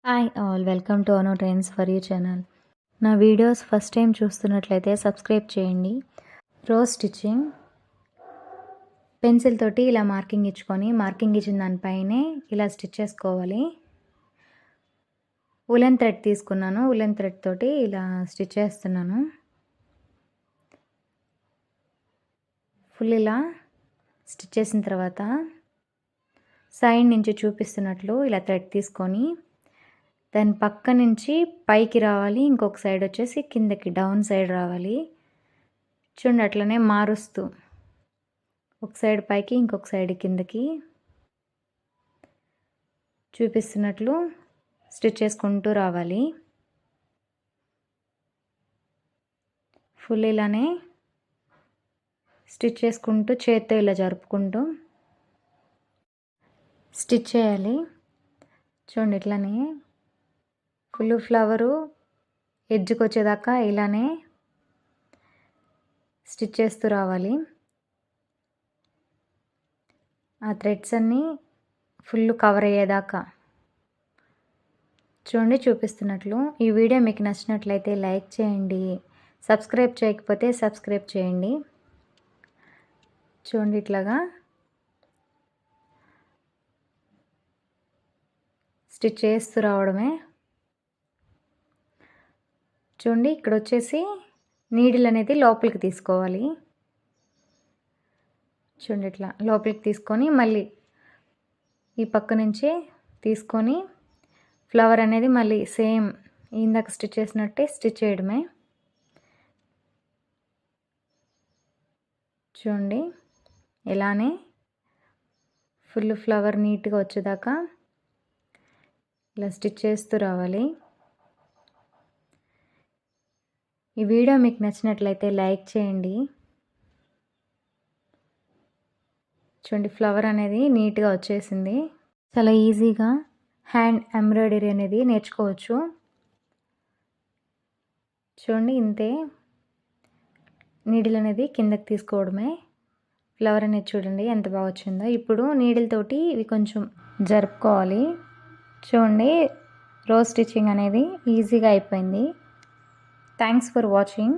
Hi all welcome to అనో trends for you channel. నా videos first time చూస్తున్నట్లయితే subscribe చేయండి. రోజ్ స్టిచ్చింగ్ పెన్సిల్ తోటి ఇలా మార్కింగ్ ఇచ్చుకొని మార్కింగ్ ఇచ్చిన దానిపైనే ఇలా స్టిచ్ చేసుకోవాలి. ఉలెన్ థ్రెడ్ తీసుకున్నాను. ఉలెన్ థ్రెడ్ తోటి ఇలా స్టిచ్ చేస్తున్నాను. ఫుల్ ఇలా స్టిచ్ చేసిన తర్వాత సైడ్ నుంచి చూపిస్తున్నట్లు ఇలా థ్రెడ్ తీసుకొని దాని పక్క నుంచి పైకి రావాలి, ఇంకొక సైడ్ వచ్చేసి కిందకి డౌన్ సైడ్ రావాలి. చూడండి అట్లనే మారుస్తూ ఒక సైడ్ పైకి ఇంకొక సైడ్ కిందకి చూపిస్తున్నట్లు స్టిచ్ చేసుకుంటూ రావాలి. ఫుల్ ఇలానే స్టిచ్ చేసుకుంటూ చేత్తో ఇలా జరుపుకుంటూ స్టిచ్ చేయాలి. చూడండి ఇట్లానే ఫుల్ ఫ్లవరు ఎడ్జ్కి వచ్చేదాకా ఇలానే స్టిచ్ చేస్తూ రావాలి. ఆ థ్రెడ్స్ అన్నీ ఫుల్ కవర్ అయ్యేదాకా చూడండి చూపిస్తున్నట్లు. ఈ వీడియో మీకు నచ్చినట్లయితే లైక్ చేయండి, సబ్స్క్రైబ్ చేయకపోతే సబ్స్క్రైబ్ చేయండి. చూడండి ఇట్లాగా స్టిచ్ చేస్తూ రావడమే. చూడండి ఇక్కడ వచ్చేసి నీడిల్ అనేది లోపలికి తీసుకోవాలి. చూడండి ఇట్లా లోపలికి తీసుకొని మళ్ళీ ఈ పక్క నుంచి తీసుకొని ఫ్లవర్ అనేది మళ్ళీ సేమ్ ఇందాక స్టిచ్ చేసినట్టే స్టిచ్ చేయడమే. చూడండి ఇలానే ఫుల్ ఫ్లవర్ నీట్గా వచ్చేదాకా ఇలా స్టిచ్ చేస్తూ రావాలి. ఈ వీడియో మీకు నచ్చినట్లయితే లైక్ చేయండి. చూడండి ఫ్లవర్ అనేది నీట్గా వచ్చేసింది. చాలా ఈజీగా హ్యాండ్ ఎంబ్రాయిడరీ అనేది నేర్చుకోవచ్చు. చూడండి ఇంతే, నీడిల్ అనేది కిందకి తీసుకోవడమే. ఫ్లవర్ అనేది చూడండి ఎంత బాగా వచ్చిందో. ఇప్పుడు నీడిల్ తోటి ఇవి కొంచెం జరుపుకోవాలి. చూడండి రోజ్ స్టిచ్చింగ్ అనేది ఈజీగా అయిపోయింది. Thanks for watching.